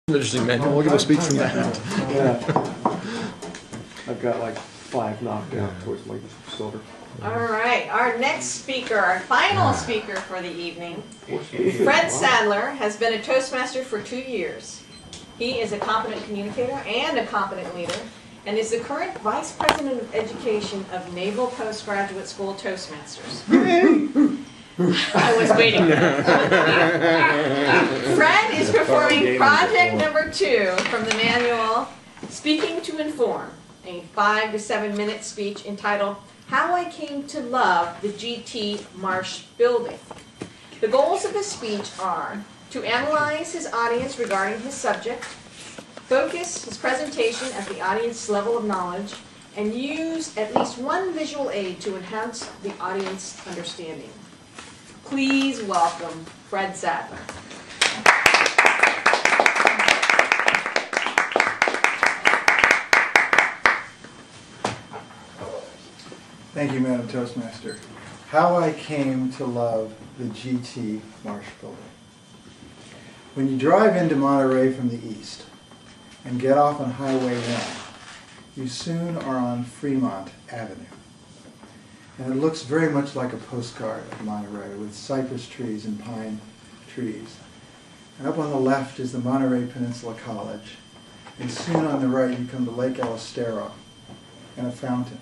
Interesting, man. We'll give a speech from that. Yeah. I've got like 5 knocked out towards my shoulder. All right, our next speaker, our final speaker for the evening, Fred Sadler, has been a Toastmaster for 2 years. He is a competent communicator and a competent leader, and is the current Vice President of Education of Naval Postgraduate School Toastmasters. I was waiting. Fred is performing project number 2 from the manual, Speaking to Inform, a 5 to 7 minute speech entitled How I Came to Love the Gt Marsh Building. The goals of his speech are to analyze his audience regarding his subject, focus his presentation at the audience level of knowledge, and use at least one visual aid to enhance the audience understanding. Please welcome Fred Sadler. Thank you, Madam Toastmaster. How I came to love the Gt Marsh Building. When you drive into Monterey from the east and get off on Highway 1, you soon are on Fremont Avenue. And it looks very much like a postcard of Monterey with cypress trees and pine trees. And up on the left is the Monterey Peninsula College. And soon on the right you come to Lake Elistero and a fountain.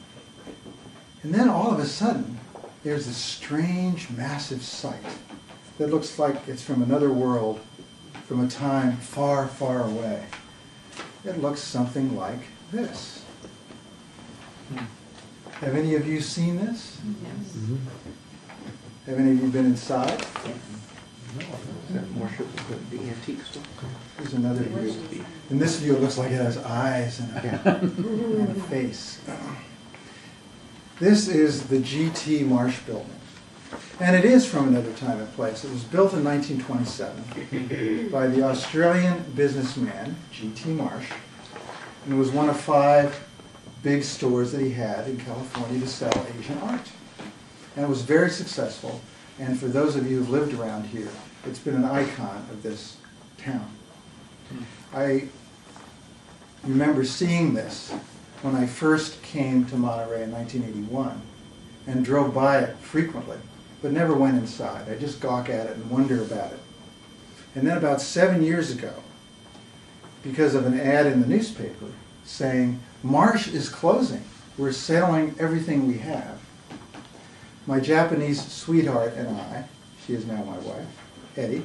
And then all of a sudden, there's this strange, massive sight that looks like it's from another world, from a time far, far away. It looks something like this. Have any of you seen this? Yes. Have any of you been inside? The antique store. There's another view. In this view, it looks like it has eyes and and a face. This is the Gt Marsh Building. And it is from another time and place. It was built in 1927 by the Australian businessman, Gt Marsh, and it was one of 5 big stores that he had in California to sell Asian art. And it was very successful, and for those of you who've lived around here, it's been an icon of this town. I remember seeing this when I first came to Monterey in 1981 and drove by it frequently, but never went inside. I just gawk at it and wonder about it. And then about 7 years ago, because of an ad in the newspaper saying, Marsh is closing, we're selling everything we have, my Japanese sweetheart and I, she is now my wife, Eddie,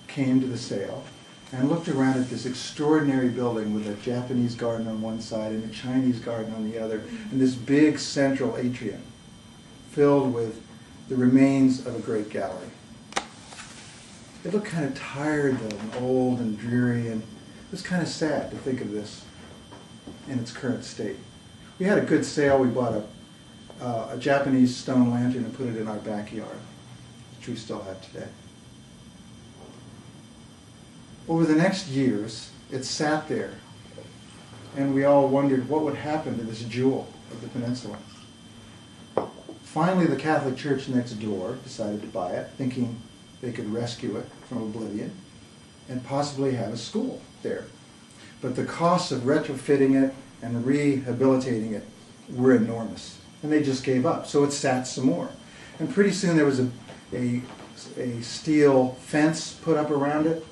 came to the sale and looked around at this extraordinary building with a Japanese garden on one side and a Chinese garden on the other, and this big central atrium filled with the remains of a great gallery. It looked kind of tired though, and old and dreary, and it was kind of sad to think of this in its current state. We had a good sale. We bought a Japanese stone lantern and put it in our backyard, which we still have today. Over the next years, it sat there, and we all wondered what would happen to this jewel of the peninsula. Finally, the Catholic Church next door decided to buy it, thinking they could rescue it from oblivion and possibly have a school there. But the costs of retrofitting it and rehabilitating it were enormous, and they just gave up. So it sat some more. And pretty soon there was a steel fence put up around it,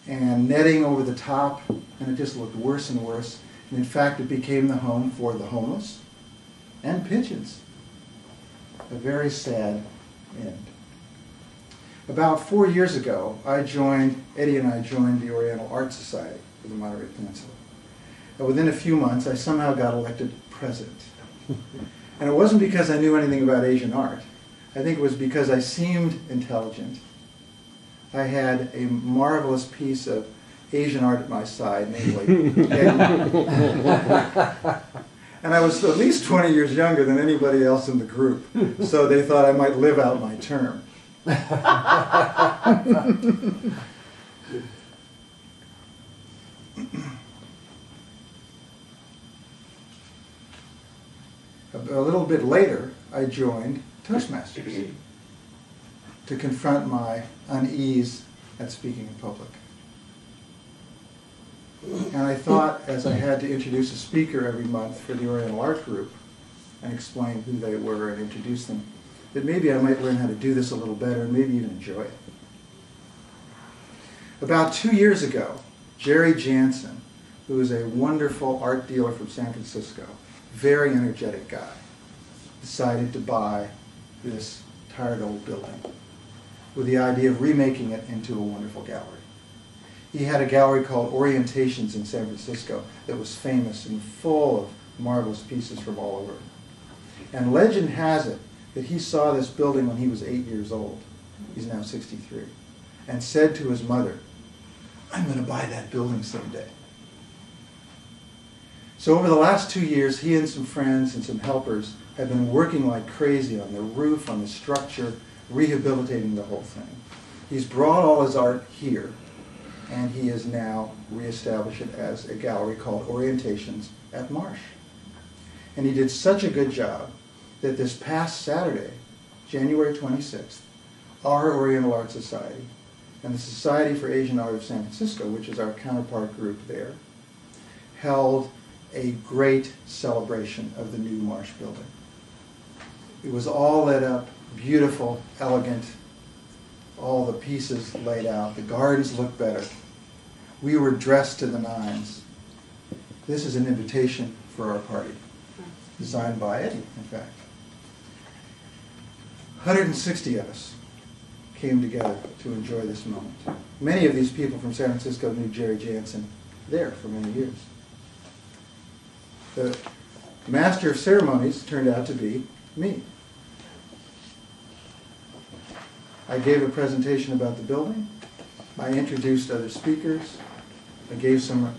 and netting over the top, and it just looked worse and worse. And in fact, it became the home for the homeless and pigeons. A very sad end. About 4 years ago, Eddie and I joined the Oriental Art Society for the Monterey Peninsula. And within a few months, I somehow got elected president. And it wasn't because I knew anything about Asian art. I think it was because I seemed intelligent. I had a marvelous piece of Asian art at my side, namely and I was at least 20 years younger than anybody else in the group, so they thought I might live out my term. A little bit later, I joined Toastmasters to confront my unease at speaking in public. And I thought, as I had to introduce a speaker every month for the Oriental Art Group and explain who they were and introduce them, that maybe I might learn how to do this a little better and maybe even enjoy it. About 2 years ago, Jerry Jansen, who is a wonderful art dealer from San Francisco, very energetic guy, decided to buy this tired old building with the idea of remaking it into a wonderful gallery. He had a gallery called Orientations in San Francisco that was famous and full of marvelous pieces from all over. And legend has it that he saw this building when he was 8 years old. He's now 63. And said to his mother, "I'm going to buy that building someday." So over the last 2 years, he and some friends and some helpers have been working like crazy on the roof, on the structure, rehabilitating the whole thing. He's brought all his art here, and he has now reestablished it as a gallery called Orientations at Marsh. And he did such a good job that this past Saturday, January 26th, our Oriental Art Society and the Society for Asian Art of San Francisco, which is our counterpart group there, held a great celebration of the new Marsh Building. It was all lit up, beautiful, elegant, all the pieces laid out. The gardens looked better. We were dressed to the nines. This is an invitation for our party, designed by Eddie, in fact. 160 of us came together to enjoy this moment. Many of these people from San Francisco knew Jerry Jansen there for many years. The Master of Ceremonies turned out to be me. I gave a presentation about the building. I introduced other speakers. I gave some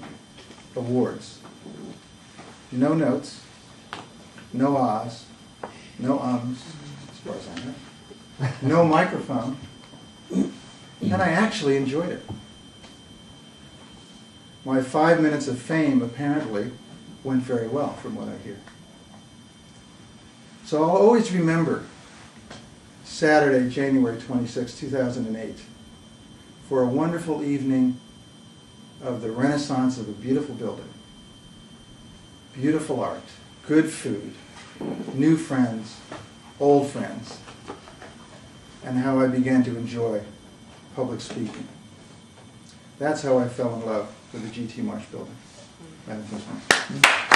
awards. No notes, no ahs, no ums, as far as I know. No microphone. And I actually enjoyed it. My 5 minutes of fame apparently went very well from what I hear. So I'll always remember Saturday, January 26, 2008, for a wonderful evening of the renaissance of a beautiful building, beautiful art, good food, new friends, old friends, and how I began to enjoy public speaking. That's how I fell in love with the Gt Marsh Building. Madam President.